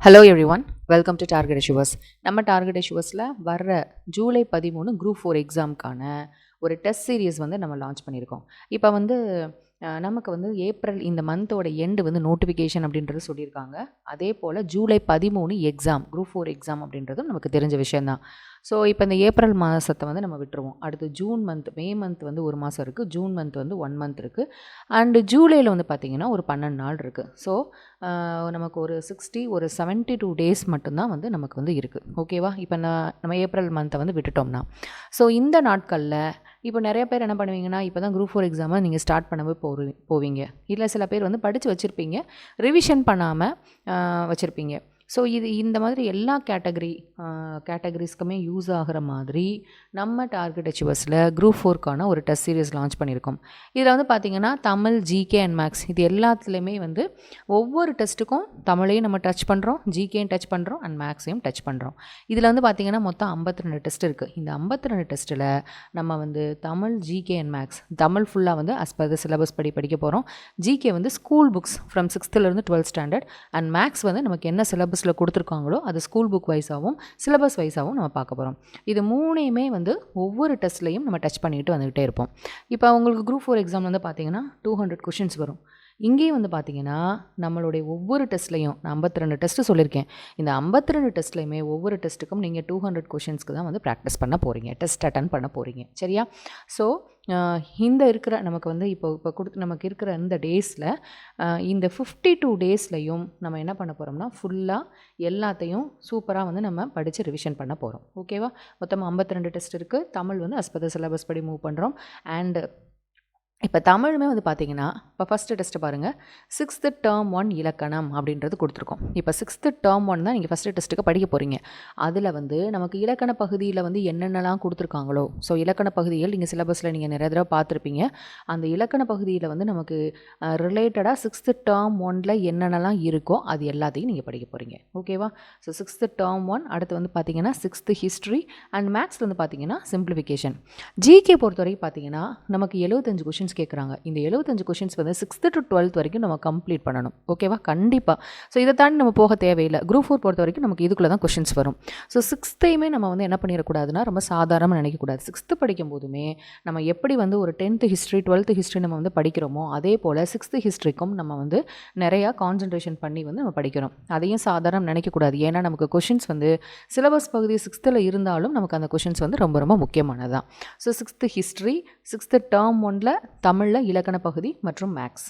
Hello everyone, welcome to target achievers. நம்ம target அச்சீவர்ஸில் வர்ற July 13 group 4 எக்ஸாமுக்கான ஒரு டெஸ்ட் சீரியஸ் வந்து நம்ம லான்ச் பண்ணியிருக்கோம். இப்போ வந்து நமக்கு வந்து ஏப்ரல் இந்த மந்தோட எண்டு வந்து நோட்டிஃபிகேஷன் அப்படின்றது சொல்லியிருக்காங்க. அதே போல் ஜூலை 13 எக்ஸாம் குரூப் 4 எக்ஸாம் அப்படின்றதும் நமக்கு தெரிஞ்ச விஷயந்தான். ஸோ இப்போ இந்த ஏப்ரல் மாதத்தை வந்து நம்ம விட்டுருவோம். அடுத்து ஜூன் மந்த், மே மந்த் வந்து ஒரு மாதம் இருக்குது, ஜூன் மந்த் வந்து 1 மந்த் இருக்குது, அண்டு ஜூலையில் வந்து பார்த்திங்கன்னா ஒரு 12 நாள் இருக்குது. ஸோ நமக்கு ஒரு 72 டேஸ் மட்டும்தான் வந்து நமக்கு வந்து இருக்குது. ஓகேவா? இப்போ நம்ம ஏப்ரல் மந்த்தை வந்து விட்டுட்டோம்னா, ஸோ இந்த நாட்களில் இப்போ நிறைய பேர் என்ன பண்ணுவீங்கன்னா, இப்போ தான் குரூப் 4 எக்ஸாமை நீங்கள் ஸ்டார்ட் பண்ணவே போவீங்க. இல்லை சில பேர் வந்து படித்து வச்சுருப்பீங்க, ரிவிஷன் பண்ணாமல் வச்சுருப்பீங்க. ஸோ இந்த மாதிரி எல்லா கேட்டகரிஸ்க்குமே யூஸ் ஆகிற மாதிரி நம்ம டார்கெட் அச்சீவர்ஸில் குரூப் 4க்கான ஒரு டெஸ்ட் சீரிஸ் லான்ச் பண்ணியிருக்கோம். இதில் வந்து பார்த்திங்கன்னா தமிழ், ஜிகே அண்ட் மேக்ஸ் இது எல்லாத்துலேயுமே வந்து ஒவ்வொரு டெஸ்ட்டுக்கும் தமிழையும் நம்ம டச் பண்ணுறோம், ஜிகேயும் டச் பண்ணுறோம், அண்ட் மேக்ஸையும் டச் பண்ணுறோம். இதில் வந்து பார்த்திங்கன்னா மொத்தம் 52 டெஸ்ட் இருக்குது. இந்த 52 டெஸ்ட்டில் நம்ம வந்து Tamil, GK and maths, Tamil ஃபுல்லாக வந்து அஸ் பர் த சிலபஸ் படிக்க போகிறோம். ஜிகே வந்து school books from 6th-12th standard, and maths வந்து நமக்கு என்ன சிலபஸில் கொடுத்துருக்காங்களோ அது ஸ்கூல் புக் வைஸாகவும் சிலபஸ் வைஸாகவும் நம்ம பார்க்க போகிறோம். இது மூணையுமே வந்து ஒவ்வொரு டெஸ்ட்லையும் நம்ம டச் பண்ணிட்டு வந்துகிட்டே இருப்போம். இப்போ உங்களுக்கு குரூப் 4 எக்ஸாம் வந்து பார்த்திங்கன்னா 200 கொஷின்ஸ் வரும். இங்கேயும் வந்து பார்த்திங்கன்னா நம்மளுடைய ஒவ்வொரு டெஸ்ட்லையும் நான் 52 டெஸ்ட்டு சொல்லியிருக்கேன். இந்த 52 டெஸ்ட்லையுமே ஒவ்வொரு டெஸ்ட்டுக்கும் நீங்கள் 200 கொஷின்ஸ்க்கு தான் வந்து ப்ராக்டிஸ் பண்ண போகிறீங்க, டெஸ்ட் அட்டன் பண்ண போகிறீங்க. சரியா? ஸோ இந்த இருக்கிற நமக்கு வந்து இப்போ நமக்கு இருக்கிற இந்த டேஸில் இந்த 52 டேஸ்லையும் நம்ம என்ன பண்ண போகிறோம்னா ஃபுல்லாக எல்லாத்தையும் சூப்பராக வந்து நம்ம படித்து ரிவிஷன் பண்ண போகிறோம். ஓகேவா? மொத்தம் 52 டெஸ்ட் இருக்குது. தமிழ் வந்து அஸ் பர் த சிலபஸ் படி மூவ் பண்ணுறோம். அண்டு இப்போ தமிழுமே வந்து பார்த்திங்கன்னா, இப்போ ஃபஸ்ட்டு டெஸ்ட்டு பாருங்கள், 6th term 1 இலக்கணம் அப்படின்றது கொடுத்துருக்கோம். இப்போ 6th term 1 தான் நீங்கள் ஃபஸ்ட்டு டெஸ்ட்டுக்கு படிக்க போகிறீங்க. அதில் வந்து நமக்கு இலக்கண பகுதியில் வந்து என்னென்னலாம் கொடுத்துருக்காங்களோ, ஸோ இலக்கண பகுதிகள் நீங்கள் சிலபஸில் நீங்கள் நிறைய தடவை பார்த்துருப்பீங்க. அந்த இலக்கண பகுதியில் வந்து நமக்கு ரிலேட்டடாக 6th term 1ல் என்னென்னலாம் இருக்கோ அது எல்லாத்தையும் நீங்கள் படிக்க போகிறீங்க. ஓகேவா? ஸோ 6th term 1, அடுத்து வந்து பார்த்திங்கன்னா 6th ஹிஸ்ட்ரி, அண்ட் மேக்ஸில் வந்து பார்த்திங்கன்னா சிம்பிளிஃபிகேஷன். ஜிகே பொறுத்த வரைக்கும் பார்த்திங்கன்னா நமக்கு 75 கொஷின்ஸ் கேட்குறாங்க. இந்த 75 கொஷின்ஸ் வந்து 6th-12th வரைக்கும் நம்ம கம்ப்ளீட் பண்ணணும். ஓகேவா? கண்டிப்பாக. ஸோ இதை தாண்டி நம்ம போக தேவையில்லை. குரூப் 4 பொறுத்த வரைக்கும் நமக்கு இதுக்குள்ளே தான் கொஷின்ஸ் வரும். ஸோ 6th நம்ம வந்து என்ன பண்ணிடக்கூடாதுன்னா ரொம்ப சாதாரணமாக நினைக்கக்கூடாது. 6th படிக்கும் போதுமே நம்ம எப்படி வந்து ஒரு 10th ஹிஸ்ட்ரி, 12th ஹிஸ்ட்ரி நம்ம வந்து படிக்கிறோமோ அதே போல் 6th ஹிஸ்ட்ரிக்கும் நம்ம வந்து நிறையா கான்சன்ட்ரேஷன் பண்ணி வந்து நம்ம படிக்கிறோம். அதையும் சாதாரணம் நினைக்கக்கூடாது. ஏன்னா நமக்கு கொஷின்ஸ் வந்து சிலபஸ் பகுதி 6th இருந்தாலும் நமக்கு அந்த கொஷின்ஸ் வந்து ரொம்ப ரொம்ப முக்கியமானது தான். So 6th history, 6th term 1ல் தமிழில் இலக்கண பகுதி மற்றும் மேக்ஸ்.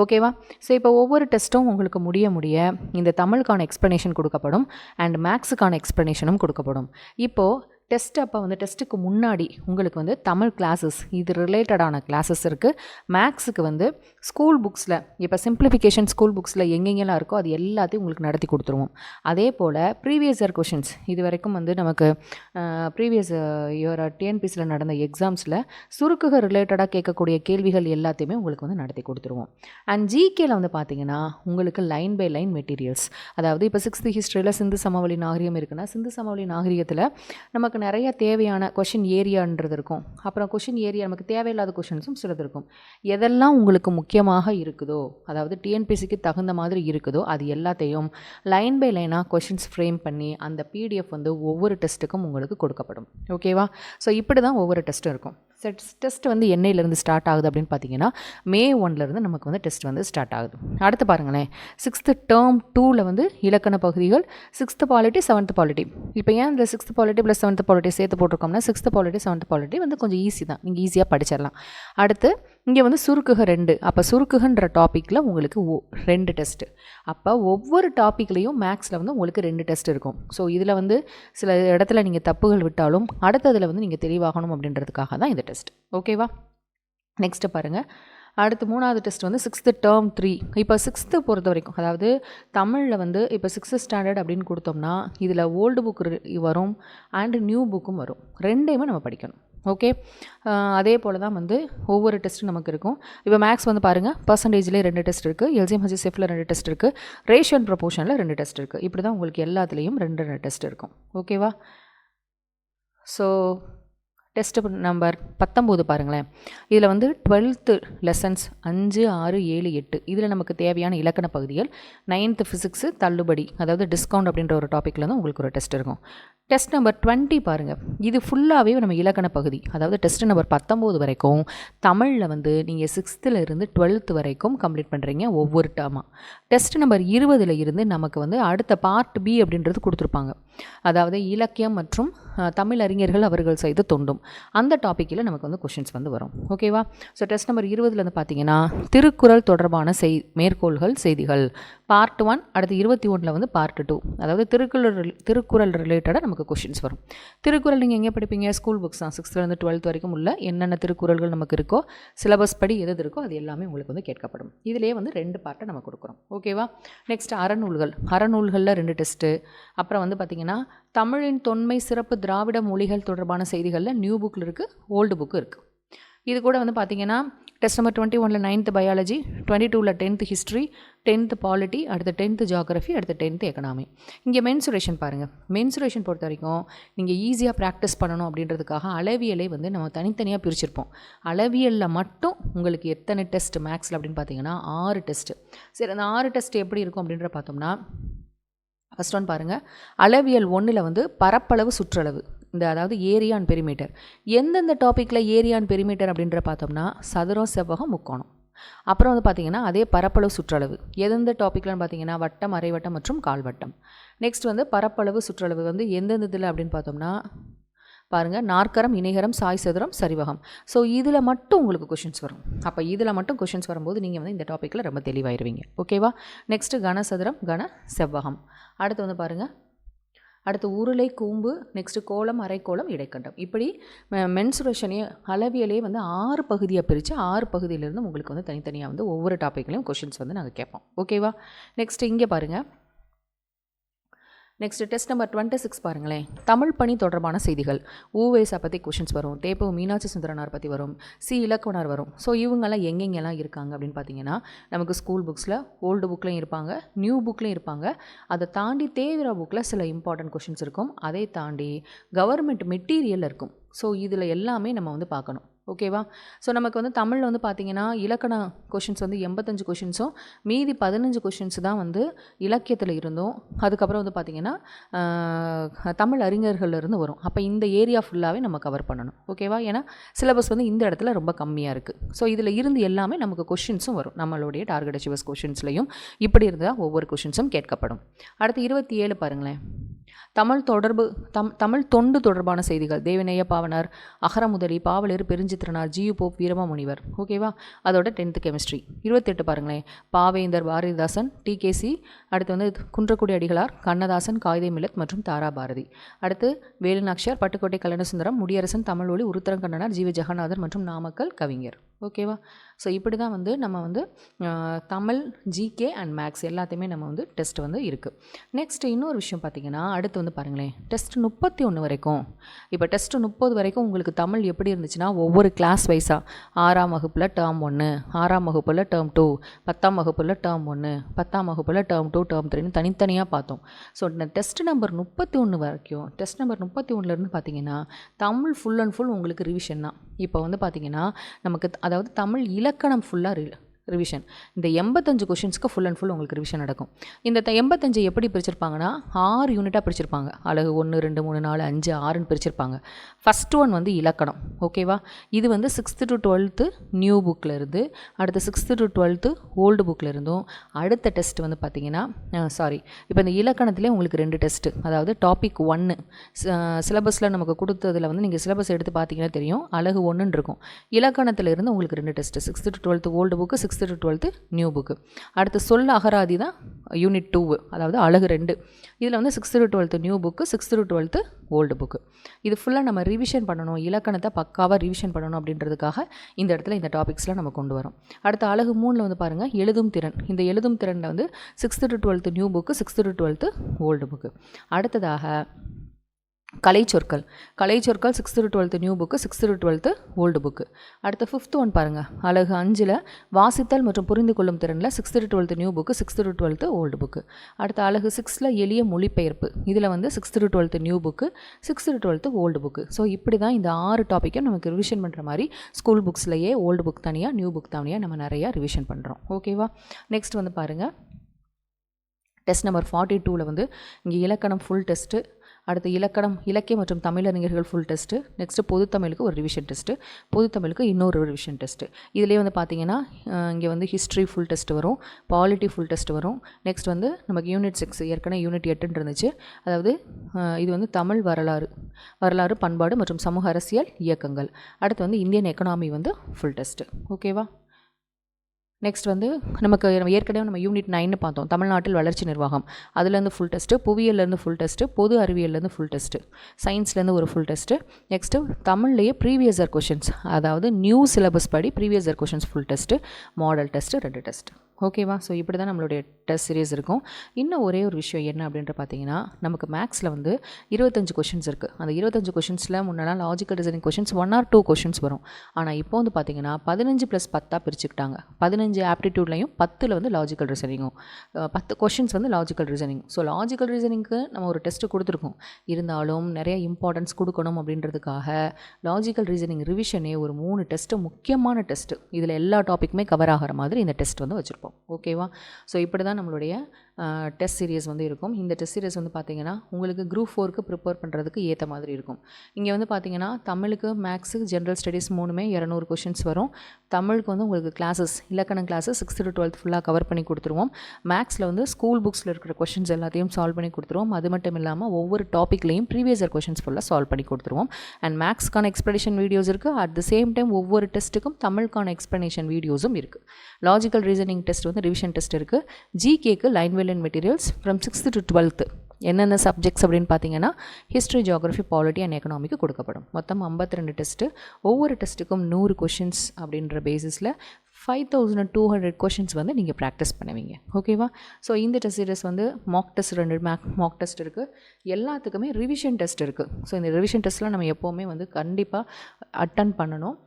ஓகேவா? ஸோ இப்போ ஒவ்வொரு டெஸ்ட்டும் உங்களுக்கு முடிய இந்த தமிழுக்கான எக்ஸ்ப்ளனேஷன் கொடுக்கப்படும், அண்ட் மேக்ஸுக்கான எக்ஸ்ப்ளனேஷனும் கொடுக்கப்படும். இப்போது அப்போ வந்து டெஸ்ட்டுக்கு முன்னாடி உங்களுக்கு வந்து தமிழ் கிளாஸஸ் இது ரிலேட்டடான கிளாஸஸ் இருக்குது. மேக்ஸுக்கு வந்து ஸ்கூல் புக்ஸில் இப்போ சிம்பிளிஃபிகேஷன் ஸ்கூல் புக்ஸில் எங்கெங்கெல்லாம் இருக்கோ அது எல்லாத்தையும் உங்களுக்கு நடத்தி கொடுத்துருவோம். அதே போல் ப்ரீவியஸ் இயர் கொஷின்ஸ் இது வரைக்கும் வந்து நமக்கு ப்ரீவியஸ் இயர் டிஎன்பிசியில் நடந்த எக்ஸாம்ஸில் சுருக்குக ரிலேட்டடாக கேட்கக்கூடிய கேள்விகள் எல்லாத்தையுமே உங்களுக்கு வந்து நடத்தி கொடுத்துருவோம். அண்ட் ஜிகேயில் வந்து பார்த்திங்கன்னா உங்களுக்கு லைன் பை லைன் மெட்டீரியல்ஸ், அதாவது இப்போ 6th ஹிஸ்ட்ரியில் சிந்து சமவெளி நாகரிகம் இருக்குன்னா சிந்து சமவெளி நாகரிகத்தில் நமக்கு நிறைய தேவையான கொஷின் ஏரியான்றது இருக்கும். அப்புறம் கொஷின் ஏரியா நமக்கு தேவையில்லாத கொஷின்ஸும் சிலது இருக்கும். எதெல்லாம் உங்களுக்கு முக்கியமாக இருக்குதோ, அதாவது டிஎன்பிசிக்கு தகுந்த மாதிரி இருக்குதோ அது எல்லாத்தையும் லைன் பை லைனாக கொஷின்ஸ் ஃப்ரேம் பண்ணி அந்த பிடிஎஃப் வந்து ஒவ்வொரு டெஸ்ட்டுக்கும் உங்களுக்கு கொடுக்கப்படும். ஓகேவா? ஸோ இப்படி தான் ஒவ்வொரு டெஸ்ட்டும் இருக்கும். டெஸ்ட் வந்து என்னையிலேருந்து ஸ்டார்ட் ஆகுது அப்படின்னு பார்த்தீங்கன்னா May 1 நமக்கு வந்து டெஸ்ட் வந்து ஸ்டார்ட் ஆகுது. அடுத்து பாருங்களேன், 6th term 2ல் வந்து இலக்கண பகுதிகள் 6th பாலிட்டி 7th பாலிட்டி. இப்போ ஏன் இந்த 6th polity plus 7th polity சேர்த்து போட்டிருக்கோம்னா 6th பாலிட்டி 7th பாலிட்டி வந்து கொஞ்சம் ஈஸி தான், நீங்கள் ஈஸியாக படிச்சிடலாம். அடுத்து இங்கே வந்து சுருக்குக 2, அப்போ சுருக்குகன்ற டாப்பிக்கில் உங்களுக்கு 2 டெஸ்ட்டு. அப்போ ஒவ்வொரு டாப்பிக்லேயும் மேக்ஸில் வந்து உங்களுக்கு 2 டெஸ்ட் இருக்கும். ஸோ இதில் வந்து சில இடத்துல நீங்கள் தப்புகள் விட்டாலும் அடுத்ததில் வந்து நீங்கள் தெளிவாகணும் அப்படின்றதுக்காக தான் இந்த டெஸ்ட். ஓகேவா? நெக்ஸ்ட்டு பாருங்கள், அடுத்து 3வது டெஸ்ட் வந்து 6th term 3. இப்போ 6th பொறுத்த வரைக்கும், அதாவது தமிழில் வந்து இப்போ 6th ஸ்டாண்டர்ட் அப்படின்னு கொடுத்தோம்னா இதில் ஓல்டு புக் வரும் அண்ட் நியூ புக்கும் வரும். ரெண்டையுமே நம்ம படிக்கணும். ஓகே? அதே போல் தான் வந்து ஒவ்வொரு டெஸ்ட்டும் நமக்கு இருக்கும். இப்போ மேக்ஸ் வந்து பாருங்கள், பர்சன்டேஜ்லேயே 2 டெஸ்ட் இருக்குது, எல்சிஎம் ஹெச்சிஎஃப்ல 2 டெஸ்ட் இருக்குது, ரேஷியோ அண்ட் ப்ரொபோர்ஷனில் 2 டெஸ்ட் இருக்குது. இப்படி தான் உங்களுக்கு எல்லாத்துலேயும் 2 டெஸ்ட் இருக்கும். ஓகேவா? ஸோ டெஸ்ட் நம்பர் 19 பாருங்களேன். இதில் வந்து 12th லெசன்ஸ் 5, 6, 7, 8 இதில் நமக்கு தேவையான இலக்கண பகுதிகள். 9th ஃபிசிக்ஸு தள்ளுபடி, அதாவது டிஸ்கவுண்ட் அப்படின்ற ஒரு டாப்பிக்கில் தான் உங்களுக்கு ஒரு டெஸ்ட் இருக்கும். டெஸ்ட் நம்பர் 20 பாருங்கள். இது ஃபுல்லாகவே நம்ம இலக்கண பகுதி, அதாவது டெஸ்ட் நம்பர் 19 வரைக்கும் தமிழில் வந்து நீங்கள் 6th இருந்து 12th வரைக்கும் கம்ப்ளீட் பண்ணுறீங்க ஒவ்வொரு டேர்மாக. டெஸ்ட் நம்பர் 20 இருந்து நமக்கு வந்து அடுத்த பார்ட் பி அப்படின்றது கொடுத்துருப்பாங்க, அதாவது இலக்கியம் மற்றும் தமிழ் அறிஞர்கள் அவர்கள் செய்த தொண்டும், அந்த டாப்பிக்கில் நமக்கு வந்து கொஷின்ஸ் வந்து வரும். ஓகேவா? ஸோ டெஸ்ட் நம்பர் 20 வந்து பார்த்தீங்கன்னா திருக்குறள் தொடர்பான மேற்கோள்கள் செய்திகள் பார்ட் 1, அடுத்து 21 வந்து பார்ட் 2, அதாவது திருக்குறள் ரிலேட்டடாக நமக்கு கொஷின்ஸ் வரும். திருக்குறள் நீங்கள் எங்கே படிப்பீங்க? ஸ்கூல் புக்ஸ் தான். 6th இருந்து 12th வரைக்கும் உள்ள என்னென்ன திருக்குறள்கள் நமக்கு இருக்கோ, சிலபஸ் படி எது இருக்கோ அது எல்லாமே உங்களுக்கு வந்து கேட்கப்படும். இதிலே வந்து 2 பார்ட்டை நம்ம கொடுக்குறோம். ஓகேவா? நெக்ஸ்ட் அறநூல்களில் 2 டெஸ்ட்டு. அப்புறம் வந்து பார்த்திங்கன்னா தமிழின் தொன்மை சிறப்பு திராவிட மொழிகள் தொடர்பான செய்திகளில் நியூ புக்கில் இருக்குது, ஓல்டு புக்கு இருக்குது. இது கூட வந்து பார்த்திங்கன்னா test number 21 9th biology, 22 10th history, 10th polity, அடுத்து 10th ஜியாகிரஃபி, அடுத்து 10th எக்கனாமி. இங்கே மென்சுரேஷன் பாருங்கள். மென்சுரேஷன் பொறுத்த வரைக்கும் நீங்கள் ஈஸியாக ப்ராக்டிஸ் பண்ணணும் அப்படின்றதுக்காக அளவியலை வந்து நம்ம தனித்தனியாக பிரிச்சிருப்போம். அளவியலில் மட்டும் உங்களுக்கு எத்தனை டெஸ்ட் மேக்ஸில் அப்படின்னு பார்த்தீங்கன்னா 6 டெஸ்ட்டு. சரி, அந்த 6 டெஸ்ட் எப்படி இருக்கும் அப்படின்ற பார்த்தோம்னா, ஃபஸ்ட் ஒன் பாருங்கள். அளவியல் 1 வந்து பரப்பளவு சுற்றளவு, இந்த அதாவது ஏரியா அண்ட் பெரிமீட்டர். எந்தெந்த டாப்பிக்கில் ஏரியா அண்ட் பெரிமீட்டர் அப்படின்ற பார்த்தோம்னா சதுரம், செவ்வகம், முக்கோணம். அப்புறம் வந்து பார்த்திங்கன்னா அதே பரப்பளவு சுற்றளவு எந்தெந்த டாப்பிக்லன்னு பார்த்தீங்கன்னா வட்டம், அரைவட்டம் மற்றும் கால்வட்டம். நெக்ஸ்ட் வந்து பரப்பளவு சுற்றளவு வந்து எந்தெந்த இதில் அப்படின்னு பார்த்தோம்னா பாருங்கள், நாற்கரம், இணைகரம், சாய் சதுரம், சரிவகம். ஸோ இதில் மட்டும் உங்களுக்கு கொஷின்ஸ் வரும். அப்போ இதில் மட்டும் கொஷின்ஸ் வரும்போது நீங்கள் வந்து இந்த டாப்பிக்கில் ரொம்ப தெளிவாயிருவீங்க. ஓகேவா? நெக்ஸ்ட்டு கனசதுரம், செவ்வகம். அடுத்து வந்து பாருங்கள், அடுத்து உருளை, கூம்பு, நெக்ஸ்ட்டு கோலம், அரைக்கோளம், இடைக்கண்டம். இப்படி மென்சுரேஷனே அளவியலே வந்து 6 பகுதியாக பிரித்து 6 பகுதியிலேருந்து உங்களுக்கு வந்து தனித்தனியாக வந்து ஒவ்வொரு டாப்பிக்லையும் கொஷின்ஸ் வந்து நாங்கள் கேட்போம். ஓகேவா? நெக்ஸ்ட்டு இங்கே பாருங்கள். நெக்ஸ்ட் டெஸ்ட் நம்பர் 26 பாருங்களேன். தமிழ் பணி தொடர்பான செய்திகள். ஊவேசா பற்றி கொஷின்ஸ் வரும், தேப்பு மீனாட்சி சுந்தரனார் பற்றி வரும், சி இலக்குவனார் வரும். ஸோ இவங்கெல்லாம் எங்கெங்கெல்லாம் இருக்காங்க அப்படின்னு பார்த்தீங்கன்னா நமக்கு ஸ்கூல் புக்ஸில், ஓல்டு புக்லையும் இருப்பாங்க, நியூ புக்லையும் இருப்பாங்க. அதை தாண்டி தேவிரா புக்கில் சில இம்பார்ட்டன்ட் கொஷின்ஸ் இருக்கும். அதை தாண்டி கவர்மெண்ட் மெட்டீரியல் இருக்கும். ஸோ இதில் எல்லாமே நம்ம வந்து பார்க்கணும். ஓகேவா? ஸோ நமக்கு வந்து தமிழில் வந்து பார்த்திங்கன்னா இலக்கண கொஷின்ஸ் வந்து 85 கொஷின்ஸும் மீதி 15 கொஷின்ஸ் தான் வந்து இலக்கியத்தில் இருந்தும், அதுக்கப்புறம் வந்து பார்த்திங்கன்னா தமிழ் அறிஞர்கள்லேருந்து வரும். அப்போ இந்த ஏரியா ஃபுல்லாகவே நம்ம கவர் பண்ணணும். ஓகேவா? ஏன்னா சிலபஸ் வந்து இந்த இடத்துல ரொம்ப கம்மியாக இருக்குது. ஸோ இதில் இருந்து எல்லாமே நமக்கு கொஷின்ஸும் வரும். நம்மளுடைய டார்கெட் அச்சீவர்ஸ் கொஷின்ஸ்லையும் இப்படி இருந்தால் ஒவ்வொரு கொஷின்ஸும் கேட்கப்படும். அடுத்து 27 பாருங்களேன். தமிழ் தொண்டு தொடர்பான செய்திகள். தேவநேய பாவனர், அகரமுதலி, பாவலர், பெருஞ்சித்திரனார், ஜியு போப், வீரமாமுனிவர். ஓகேவா? அதோட 10th கெமிஸ்ட்ரி. 28 பாருங்களேன். பாவேந்தர், பாரதிதாசன், டிகேசி, அடுத்து வந்து குன்றக்குடி அடிகளார், கண்ணதாசன், காயிதே மில்லத் மற்றும் தாரா பாரதி. அடுத்து வேலுநாச்சியார், பட்டுக்கோட்டை கல்யாணசுந்தரம், முடியரசன், தமிழ் ஒளி, உருத்தரங்கண்ணனார், ஜீவ ஜெகநாதர் மற்றும் நாமக்கல் கவிஞர். ஓகேவா? ஸோ இப்படி தான் வந்து நம்ம வந்து தமிழ், ஜிகே அண்ட் மேக்ஸ் எல்லாத்தையுமே நம்ம வந்து டெஸ்ட் வந்து இருக்குது. நெக்ஸ்ட் இன்னொரு விஷயம் பார்த்திங்கன்னா, அடுத்து வந்து பாருங்களேன், டெஸ்ட் 31 வரைக்கும். இப்போ டெஸ்ட் 30 வரைக்கும் உங்களுக்கு தமிழ் எப்படி இருந்துச்சுன்னா ஒவ்வொரு கிளாஸ் வைஸாக 6ஆம் வகுப்பில் டேர்ம் 1, 6ஆம் வகுப்பில் டேர்ம் 2, 10ஆம் வகுப்பில் டேர்ம் 1, 10ஆம் வகுப்பில் டேர்ம் 2, டேர்ம் 3ன்னு தனித்தனியாக பார்த்தோம். ஸோ இந்த டெஸ்ட் நம்பர் 31 வரைக்கும், டெஸ்ட் நம்பர் 31லேருந்து பார்த்தீங்கன்னா தமிழ் ஃபுல் அண்ட் ஃபுல் உங்களுக்கு ரிவிஷன் தான். இப்போ வந்து பார்த்திங்கன்னா நமக்கு அதாவது தமிழ் இலக்கணம் ஃபுல்லாக ரிவிஷன். இந்த 85 கொஷின்ஸ்க்கு ஃபுல் அண்ட் ஃபுல் உங்களுக்கு ரிவிஷன் நடக்கும். இந்த 85 எப்படி பிரிச்சிருப்பாங்கன்னா 6 யூனிட்டாக பிரிச்சிருப்பாங்க. அழகு 1, 2, 3, 4, 5, 6ன்னு பிரிச்சிருப்பாங்க. ஃபஸ்ட் ஒன் வந்து இலக்கணம். ஓகேவா? இது வந்து 6th to 12th நியூ புக்கில் இருந்து, அடுத்து 6th to 12th ஓல்டு புக்கில் இருந்தும், அடுத்த டெஸ்ட் வந்து பார்த்திங்கன்னா இப்போ இந்த இலக்கணத்திலே உங்களுக்கு 2 டெஸ்ட்டு, அதாவது டாபிக் 1 சிலபஸில் நமக்கு கொடுத்ததில் வந்து நீங்கள் சிலபஸ் எடுத்து பார்த்தீங்கன்னா தெரியும், அழகு 1ன்னு இருக்கும். இலக்கணத்தில் இருந்து உங்களுக்கு 2 test, 6th to 12th old book, 6th to 12th new book. அடுத்து சொல்ல அகராதி தான் யூனிட் 2, அதாவது அழகு 2. இதில் வந்து 6th to 12th new book, 6th to 12th old book. இது ஃபுல்லாக நம்ம ரிவிஷன் பண்ணணும், இலக்கணத்தை பக்காவாக ரிவிஷன் பண்ணணும் அப்படின்றதுக்காக இந்த இடத்துல இந்த டாபிக்ஸ்லாம் நம்ம கொண்டு வரோம். அடுத்து அழகு 3ல் வந்து பாருங்கள் எழுதும் திறன். இந்த எழுதும் திறனில் வந்து 6th to 12th new book, 6th to 12th old book. அடுத்ததாக கலைச்சொற்கள் 6th to 12th new book, 6th to 12th old book. அடுத்த 5th ஒன் பாருங்கள், அழகு 5ல் வாசித்தல் மற்றும் புரிந்து கொள்ளும் திறனில் 6th to 12th new book, 6th to 12th old book. அடுத்த அழகு 6ல் எளிய மொழிபெயர்ப்பு, இதில் வந்து 6th to 12th new book, 6th to 12th old book. So இப்படி தான் இந்த 6 டாப்பிக்கும் நமக்கு ரிவிஷன் பண்ணுற மாதிரி ஸ்கூல் புக்ஸ்லையே ஓல்டு புக் தனியாக நியூ புக் தனியாக நம்ம நிறையா ரிவிஷன் பண்ணுறோம். ஓகேவா? நெக்ஸ்ட் வந்து பாருங்கள், டெஸ்ட் நம்பர் 42ல் வந்து இங்கே இலக்கணம் ஃபுல் டெஸ்ட்டு, அடுத்து இலக்கியம் மற்றும் தமிழறிஞர்கள் ஃபுல் டெஸ்ட்டு, நெக்ஸ்ட்டு பொதுத்தமிழுக்கு ஒரு ரிவிஷன் டெஸ்ட்டு, பொதுத்தமிழுக்கு இன்னொரு ரிவிஷன் டெஸ்ட்டு. இதிலே வந்து பார்த்திங்கன்னா இங்கே வந்து ஹிஸ்ட்ரி ஃபுல் டெஸ்ட் வரும், பாலிட்டி ஃபுல் டெஸ்ட் வரும். நெக்ஸ்ட் வந்து நமக்கு யூனிட் 6 ஏற்கனவே யூனிட் 8 இருந்துச்சு, அதாவது இது வந்து தமிழ் வரலாறு பண்பாடு மற்றும் சமூக அரசியல் இயக்கங்கள். அடுத்து வந்து இந்தியன் எக்கனாமி வந்து ஃபுல் டெஸ்ட்டு. ஓகேவா? நெக்ஸ்ட் வந்து ஏற்கனவே நம்ம யூனிட் 9 பார்த்தோம், தமிழ்நாட்டில் வளர்ச்சி நிர்வாகம், அதுலேருந்து ஃபுல் டெஸ்ட்டு, புவியியல்லேருந்து ஃபுல் டெஸ்ட்டு, பொது அறிவியல்லேருந்து ஃபுல் டெஸ்ட்டு, சயின்ஸ்லேருந்து ஒரு ஃபுல் டெஸ்ட்டு. நெக்ஸ்ட்டு தமிழ்லேயே ப்ரீவியஸ் இயர் கொஷின்ஸ், அதாவது நியூ சிலபஸ் படி previous year questions full test, model test 2 test. ஓகேவா? ஸோ இப்படி தான் நம்மளுடைய டெஸ்ட் சீரிஸ் இருக்கும். இன்னும் ஒரே ஒரு விஷயம் என்ன அப்படின்ற பார்த்தீங்கன்னா, நமக்கு மேக்ஸில் வந்து 25 கொஷின்ஸ் இருக்குது. அந்த 25 கொஷின்ஸில் முன்னெல்லாம் logical reasoning questions 1 or 2 questions வரும். ஆனால் இப்போ வந்து பார்த்திங்கன்னா 15 + 10 பிரிச்சுக்கிட்டாங்க. 15 ஆப்டிடியூட்லையும் 10ல் வந்து லாஜிக்கல் ரீசனிங்கும், 10 கொஷின்ஸ் வந்து லாஜிக்கல் ரீசனிங். ஸோ லாஜிக்கல் ரீசனிங்க்கு நம்ம ஒரு டெஸ்ட்டு கொடுத்துருக்கோம், இருந்தாலும் நிறைய இம்பார்ட்டன்ஸ் கொடுக்கணும் அப்படின்றதுக்காக லாஜிக்கல் ரீசனிங் ரிவிஷனே ஒரு 3 டெஸ்ட்டு, முக்கியமான டெஸ்ட்டு, இதில் எல்லா டாப்பிக்குமே கவர் ஆகிற மாதிரி இந்த டெஸ்ட் வந்து வச்சுருப்போம். ஓகேவா? ஸோ இப்படி தான் நம்மளுடைய டெஸ்ட் சீரியஸ் வந்து இருக்கும். இந்த டெஸ்ட் சீரியஸ் வந்து பார்த்திங்கன்னா உங்களுக்கு குரூப் 4க்கு ப்ரிப்பேர் பண்ணுறதுக்கு ஏற்ற மாதிரி இருக்கும். இங்கே வந்து பார்த்திங்கன்னா தமிழுக்கு, மேக்ஸு, ஜென்ரல் ஸ்டடீஸ் 3மே 200 கொஷின்ஸ் வரும். தமிழுக்கு வந்து உங்களுக்கு கிளாஸஸ், இலக்கணம் கிளாஸஸ் 6th to 12th ஃபுல்லாக கவர் பண்ணி கொடுத்துருவோம். மேக்ஸில் வந்து ஸ்கூல் புக்ஸில் இருக்கிற கொஷின்ஸ் எல்லாத்தையும் சால்வ் பண்ணி கொடுத்துருவோம். அது மட்டும் இல்லாமல் ஒவ்வொரு டாப்பிக்லையும் ப்ரீவியஸ் இயர் கொஷின்ஸ் ஃபுல்லாக சால்வ் பண்ணி கொடுத்துருவோம். அண்ட் மேக்ஸ்க்கான எக்ஸ்ப்ளனேஷன் வீடியோஸ் இருக்குது. அட் த சேம் டைம் ஒவ்வொரு டெஸ்ட்டுக்கும் தமிழுக்கான எக்ஸ்ப்ளனேஷன் வீடியோஸும் இருக்குது. லாஜிக்கல் ரீசனிங் டெஸ்ட் வந்து ரிவிஷன் டெஸ்ட் இருக்குது. ஜிகேக்கு line well and materials from 6th to 12th என்னென்ன சப்ஜெக்ட்ஸ் அப்படின்னு பார்த்தீங்கன்னா ஹிஸ்ட்ரி, ஜியோகிராஃபி, பாலிட்டி அண்ட் எக்கனாமிக்கு கொடுக்கப்படும். மொத்தம் 52 டெஸ்ட்டு. ஒவ்வொரு டெஸ்ட்டுக்கும் 100 கொஷின்ஸ் அப்படின்ற பேசிஸில் 5200 கொஷின்ஸ் வந்து நீங்கள் ப்ராக்டிஸ் பண்ணுவீங்க. ஓகேவா? ஸோ இந்த டெஸ்ட் சீரிஸ் வந்து மாக் டெஸ்ட் 2 மாக் டெஸ்ட் இருக்குது. எல்லாத்துக்குமே ரிவிஷன் டெஸ்ட் இருக்குது. ஸோ இந்த ரிவிஷன் டெஸ்ட்டில் நம்ம எப்போவுமே வந்து கண்டிப்பாக அட்டன் பண்ணணும்.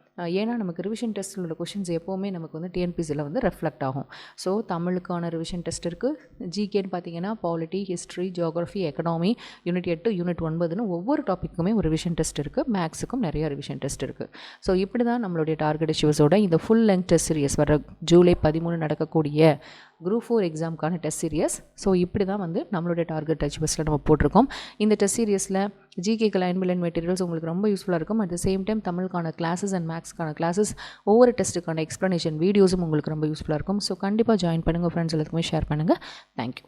ஏன்னா நமக்கு ரிவிஷன் டெஸ்ட்டில் உள்ள கொஷின்ஸ் எப்போவுமே நமக்கு வந்து டிஎன்பிசியில் வந்து ரெஃப்ளெக்ட் ஆகும். ஸோ தமிழுக்கான ரிவிஷன் டெஸ்ட் இருக்குது. ஜிகேன்னு பார்த்தீங்கன்னா polity, history, geography, economy, unit 8, unit 9ன்னு ஒவ்வொரு டாப்பிக்குமே ஒரு ரிவிஷன் டெஸ்ட் இருக்குது. மேக்ஸுக்கும் நிறையா ரிவிஷன் டெஸ்ட் இருக்குது. ஸோ இப்படி தான் நம்மளுடைய டார்கெட் அச்சீவர்ஸோட இந்த ஃபுல் லெங்க் டெஸ்ட் சீரியஸ் வர ஜூலை 13 நடக்கக்கூடிய குரூப் 4 எக்ஸாமுக்கான டெஸ்ட் சீரியஸ். ஸோ இப்படி தான் வந்து நம்மளுடைய டார்கெட் அச்சீவர்ஸில் நம்ம போட்டிருக்கோம். இந்த டெஸ்ட் சீரியஸில் ஜிகேக்கு லைன் பை லைன் மெட்டீரியல்ஸ் உங்களுக்கு ரொம்ப யூஸ்ஃபுல்லாக இருக்கும். அட் த சேம் டைம் தமிழுக்கான கிளாஸஸ் அண்ட் மேக்ஸ்க்கான கிளாஸஸ், ஒவ்வொரு டெஸ்ட்டுக்கான எக்ஸ்ப்ளனேஷன் வீடியோஸும் உங்களுக்கு ரொம்ப யூஸ்ஃபுல்லாக இருக்கும். ஸோ கண்டிப்பாக ஜாயின் பண்ணுங்கள், ஃப்ரெண்ட்ஸ் எல்லாத்துக்குமே ஷேர் பண்ணுங்கள். தேங்க்யூ.